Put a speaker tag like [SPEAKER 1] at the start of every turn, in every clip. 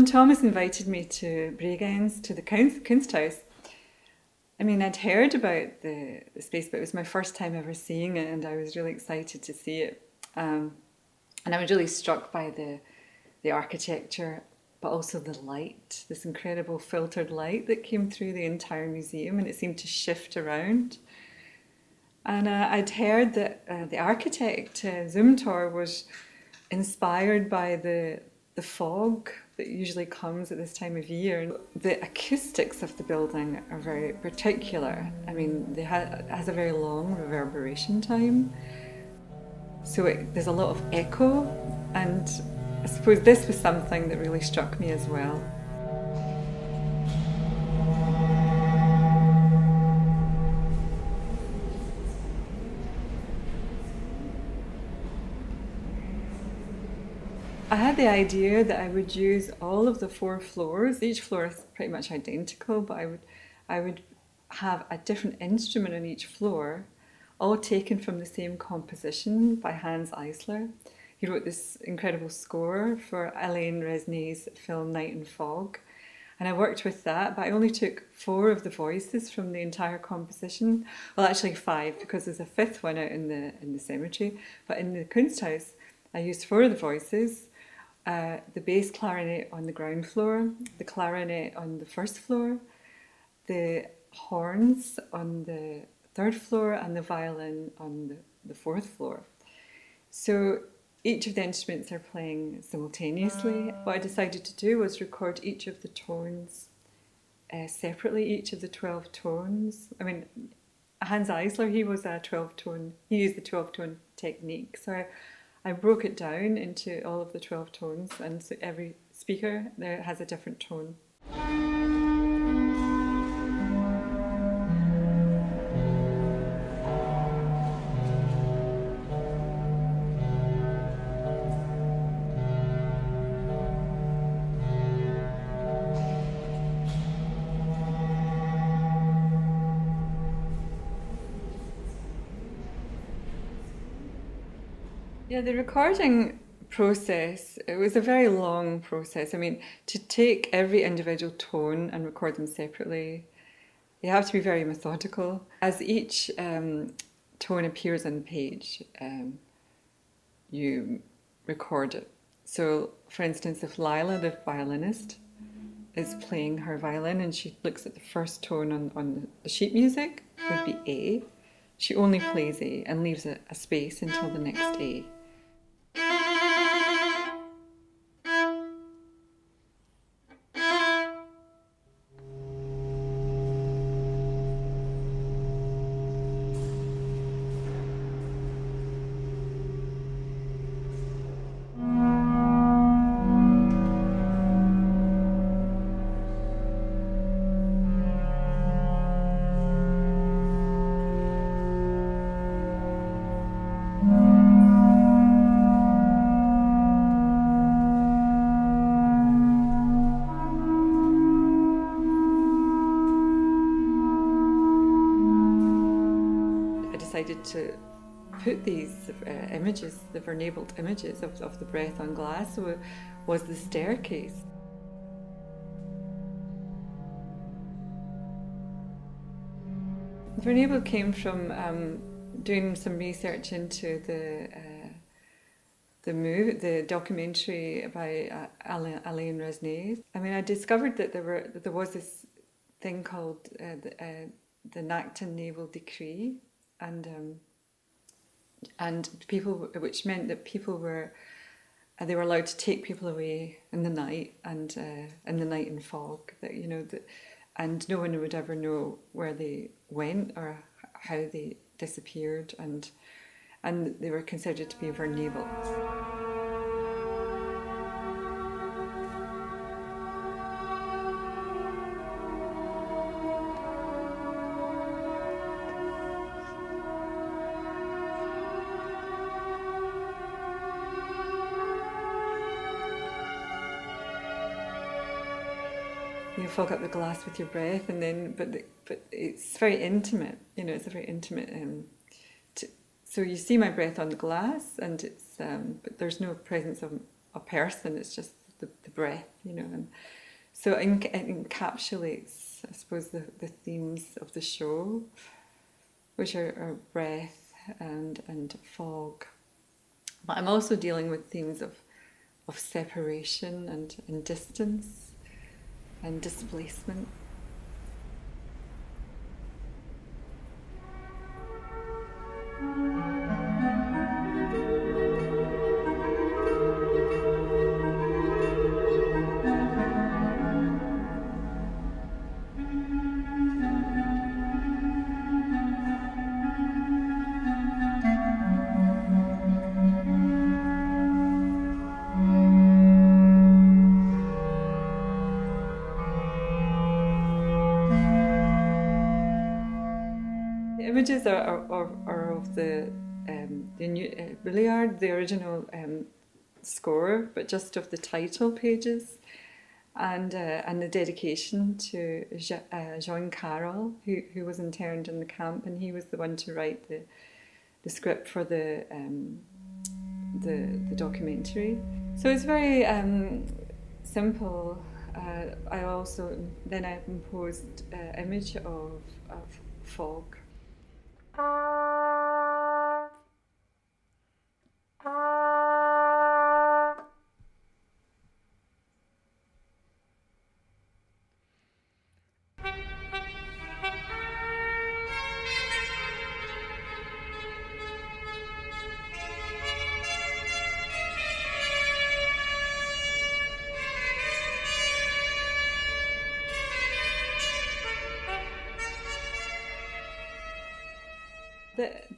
[SPEAKER 1] Thomas invited me to Bregenz, to the Kunsthaus. I mean, I'd heard about the space, but it was my first time ever seeing it, and I was really excited to see it. And I was really struck by the architecture, but also the light, this incredible filtered light that came through the entire museum, and it seemed to shift around. And I'd heard that the architect, Zumthor, was inspired by the fog that usually comes at this time of year. The acoustics of the building are very particular. I mean, it has a very long reverberation time. So there's a lot of echo, and I suppose this was something that really struck me as well. I had the idea that I would use all of the 4 floors. Each floor is pretty much identical, but I would have a different instrument on each floor, all taken from the same composition by Hans Eisler. He wrote this incredible score for Alain Resnais's film Night and Fog. And I worked with that, but I only took 4 of the voices from the entire composition. Well, actually 5, because there's a 5th one out in the cemetery. But in the Kunsthaus, I used 4 of the voices. The bass clarinet on the ground floor, the clarinet on the first floor, the horns on the 3rd floor, and the violin on the 4th floor. So each of the instruments are playing simultaneously. What I decided to do was record each of the tones separately, each of the 12 tones. I mean, Hans Eisler, he used the 12-tone technique. So I broke it down into all of the 12 tones, and so every speaker there has a different tone. Yeah, the recording process, it was a very long process. I mean, to take every individual tone and record them separately, you have to be very methodical. As each tone appears on the page, you record it. So, for instance, if Lila, the violinist, is playing her violin and she looks at the first tone on the sheet music, would be A. She only plays A and leaves a space until the next A. Decided to put these images, the vernabled images of the breath on glass, was the staircase. Vernabled came from doing some research into the documentary by Alain Resnais. I mean, I discovered that there was this thing called the Nachten Naval Decree. And people, which meant that they were allowed to take people away in the night and in the night and fog. That and no one would ever know where they went or how they disappeared, and they were considered to be vernabled. You fog up the glass with your breath, and then, but it's very intimate. It's a very intimate. So you see my breath on the glass, and it's but there's no presence of a person. It's just the breath, you know, and so it encapsulates, I suppose, the themes of the show, which are breath and fog. But I'm also dealing with themes of separation and distance and displacement. Images are of the new, really are the original score, but just of the title pages, and the dedication to Jean Carroll, who was interned in the camp, and he was the one to write the script for the documentary. So it's very simple. I also then I imposed image of fog.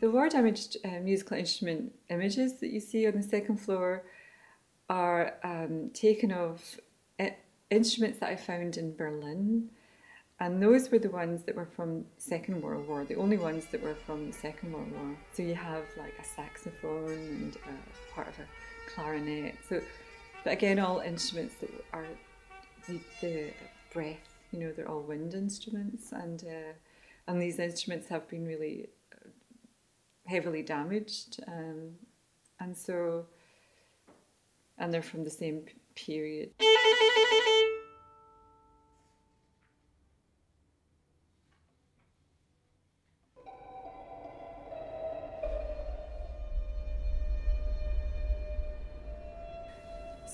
[SPEAKER 1] The word imaged musical instrument images that you see on the second floor are taken of instruments that I found in Berlin, and those were the ones that were from Second World War, the only ones that were from the Second World War. So you have like a saxophone and part of a clarinet. So, but again, all instruments that are the breath, you know, they're all wind instruments, and these instruments have been really heavily damaged, and they're from the same period.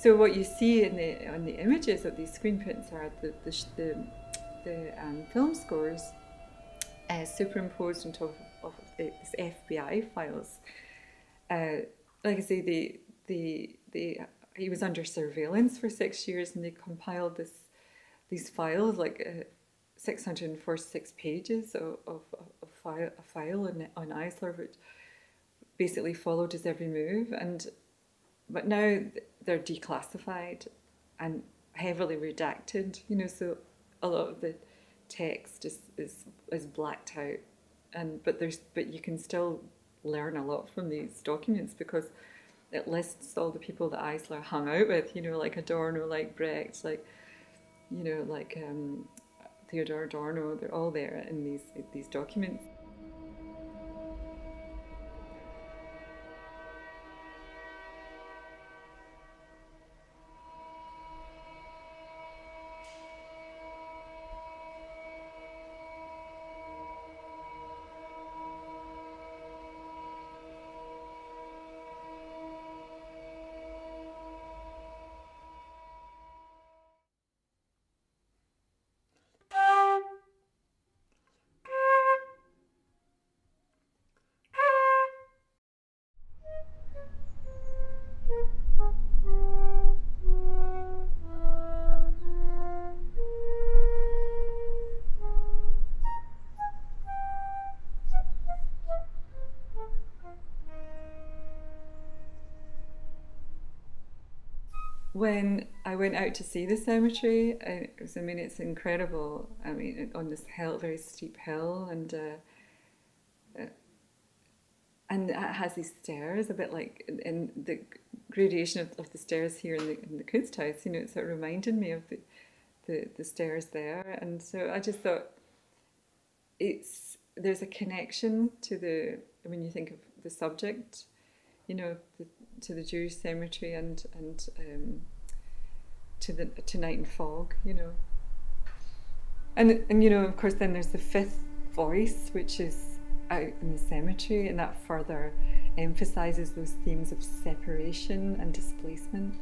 [SPEAKER 1] So what you see on the images of these screen prints are the film scores superimposed on top of this FBI files. Like I say, he was under surveillance for 6 years, and they compiled these files, like 646 pages of a file on Eisler, which basically followed his every move. But now they're declassified and heavily redacted, you know, so a lot of the text is blacked out, but you can still learn a lot from these documents, because it lists all the people that Eisler hung out with, you know, like Adorno, like Brecht, like, you know, like Theodor Adorno. They're all there in these documents. When I went out to see the cemetery, it's incredible. I mean, on this hill, very steep hill, and it has these stairs, a bit like in the gradation of the stairs here in the Kunsthaus. You know, it sort of reminded me of the stairs there, and so I just thought there's a connection to when you think of the subject, you know, to the Jewish cemetery, and to Night and Fog, you know. And you know, of course, then there's the fifth voice, which is out in the cemetery, and that further emphasizes those themes of separation and displacement.